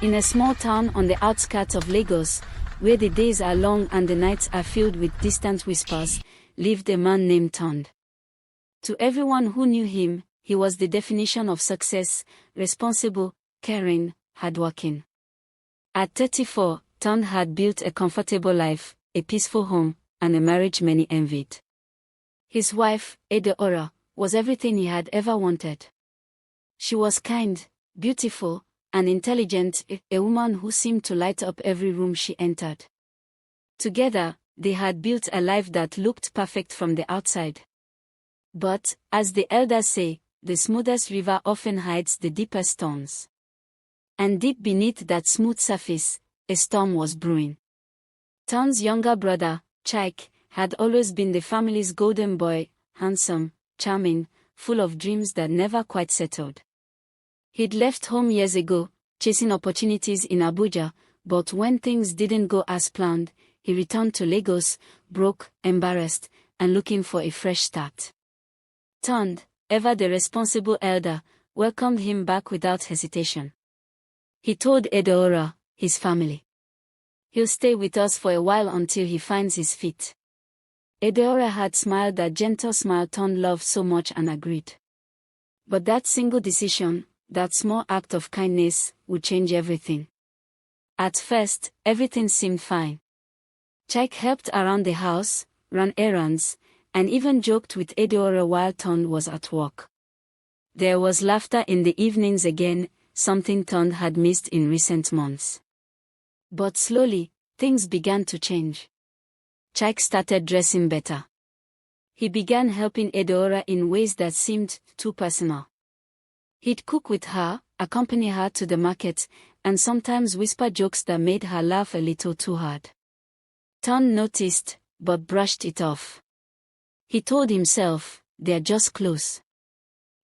In a small town on the outskirts of Lagos, where the days are long and the nights are filled with distant whispers, lived a man named Tond. To everyone who knew him, he was the definition of success: responsible, caring, hardworking. At 34, Tond had built a comfortable life, a peaceful home, and a marriage many envied. His wife, Edeora, was everything he had ever wanted. She was kind, beautiful, and intelligent, a woman who seemed to light up every room she entered. Together, they had built a life that looked perfect from the outside. But, as the elders say, the smoothest river often hides the deepest storms. And deep beneath that smooth surface, a storm was brewing. Tond's younger brother, Chaik, had always been the family's golden boy, handsome, charming, full of dreams that never quite settled. He'd left home years ago, chasing opportunities in Abuja, but when things didn't go as planned, he returned to Lagos, broke, embarrassed, and looking for a fresh start. Tond, ever the responsible elder, welcomed him back without hesitation. He told Edeora, his family, "He'll stay with us for a while until he finds his feet." Edeora had smiled that gentle smile Tond loved so much and agreed. But that single decision, that small act of kindness, would change everything. At first, everything seemed fine. Chaik helped around the house, ran errands, and even joked with Edeora while Tond was at work. There was laughter in the evenings again, something Tond had missed in recent months. But slowly, things began to change. Chaik started dressing better. He began helping Edeora in ways that seemed too personal. He'd cook with her, accompany her to the market, and sometimes whisper jokes that made her laugh a little too hard. Tond noticed, but brushed it off. He told himself, "They're just close.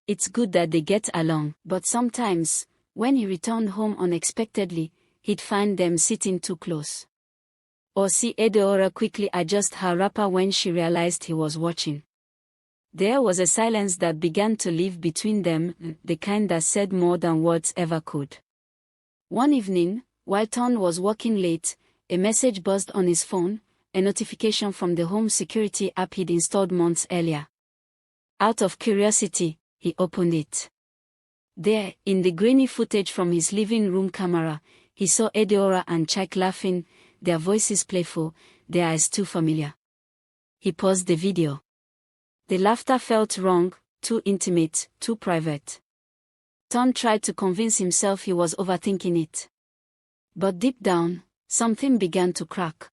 It's good that they get along." But sometimes, when he returned home unexpectedly, he'd find them sitting too close. Or see Edeora quickly adjust her wrapper when she realized he was watching. There was a silence that began to live between them, the kind that said more than words ever could. One evening, while Tond was working late, a message buzzed on his phone, a notification from the home security app he'd installed months earlier. Out of curiosity, he opened it. There, in the grainy footage from his living room camera, he saw Edeora and Chaik laughing, their voices playful, their eyes too familiar. He paused the video. The laughter felt wrong, too intimate, too private. Tond tried to convince himself he was overthinking it. But deep down, something began to crack.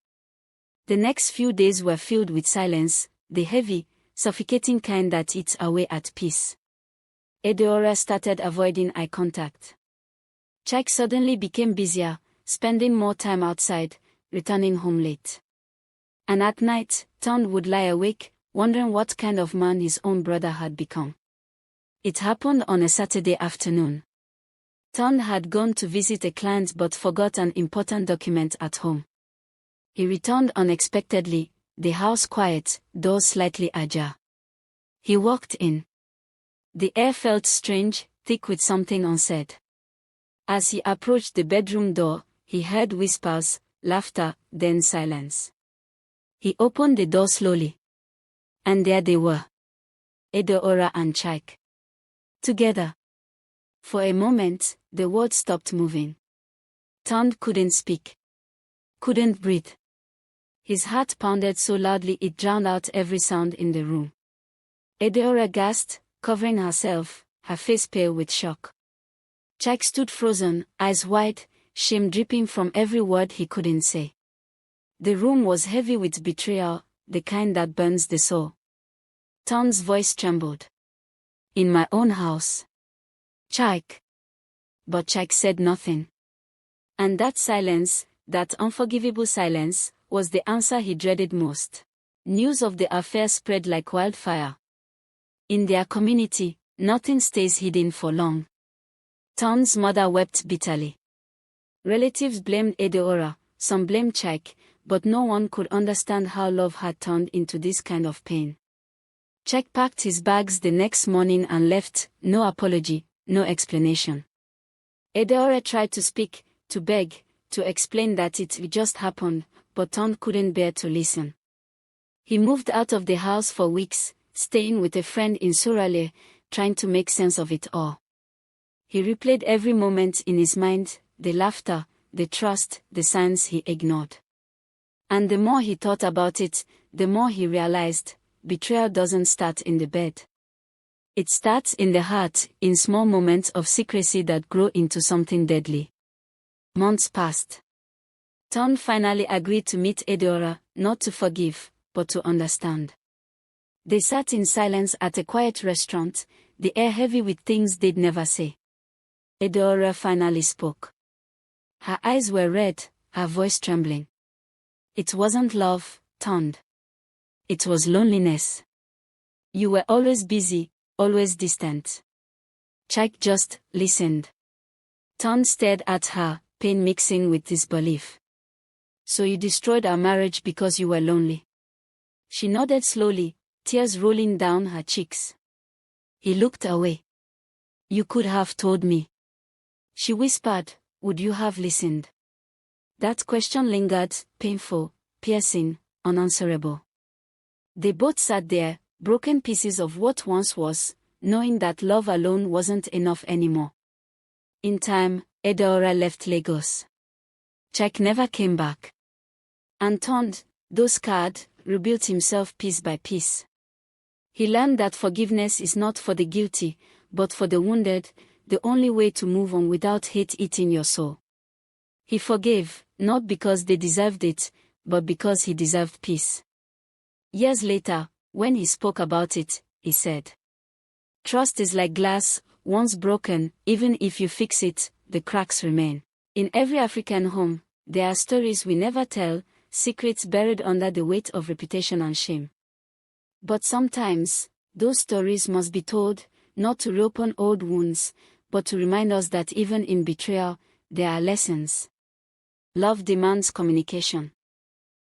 The next few days were filled with silence, the heavy, suffocating kind that eats away at peace. Edeora started avoiding eye contact. Chaik suddenly became busier, spending more time outside, returning home late. And at night, Tond would lie awake, wondering what kind of man his own brother had become. It happened on a Saturday afternoon. Tond had gone to visit a client but forgot an important document at home. He returned unexpectedly, the house quiet, doors slightly ajar. He walked in. The air felt strange, thick with something unsaid. As he approached the bedroom door, he heard whispers, laughter, then silence. He opened the door slowly. And there they were. Edeora and Chaik. Together. For a moment, the world stopped moving. Tond couldn't speak. Couldn't breathe. His heart pounded so loudly it drowned out every sound in the room. Edeora gasped, covering herself, her face pale with shock. Chaik stood frozen, eyes wide, shame dripping from every word he couldn't say. The room was heavy with betrayal, the kind that burns the soul. Tond's voice trembled. "In my own house. Chaik." But Chaik said nothing. And that silence, that unforgivable silence, was the answer he dreaded most. News of the affair spread like wildfire. In their community, nothing stays hidden for long. Tond's mother wept bitterly. Relatives blamed Edeora, some blamed Chaik, but no one could understand how love had turned into this kind of pain. Chaik packed his bags the next morning and left, no apology, no explanation. Edeora tried to speak, to beg, to explain that it just happened, but Ton couldn't bear to listen. He moved out of the house for weeks, staying with a friend in Suraleh, trying to make sense of it all. He replayed every moment in his mind, the laughter, the trust, the signs he ignored. And the more he thought about it, the more he realized, betrayal doesn't start in the bed. It starts in the heart, in small moments of secrecy that grow into something deadly. Months passed. Ton finally agreed to meet Eudora, not to forgive, but to understand. They sat in silence at a quiet restaurant, the air heavy with things they'd never say. Eudora finally spoke. Her eyes were red, her voice trembling. It wasn't love, Ton. It was loneliness. You were always busy, always distant. Chike just listened. Ton stared at her, pain mixing with disbelief. So you destroyed our marriage because you were lonely? She nodded slowly, tears rolling down her cheeks. He looked away. You could have told me. She whispered, would you have listened? That question lingered, painful, piercing, unanswerable. They both sat there, broken pieces of what once was, knowing that love alone wasn't enough anymore. In time, Eudora left Lagos. Chike never came back. And Ton, though scarred, rebuilt himself piece by piece. He learned that forgiveness is not for the guilty, but for the wounded, the only way to move on without hate eating your soul. He forgave, not because they deserved it, but because he deserved peace. Years later, when he spoke about it, he said, trust is like glass, once broken, even if you fix it, the cracks remain. In every African home, there are stories we never tell, secrets buried under the weight of reputation and shame. But sometimes, those stories must be told, not to reopen old wounds, but to remind us that even in betrayal, there are lessons. Love demands communication.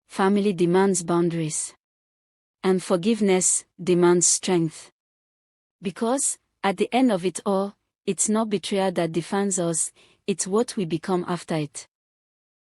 Family demands boundaries. And forgiveness demands strength. Because, at the end of it all, it's not betrayal that defines us, it's what we become after it.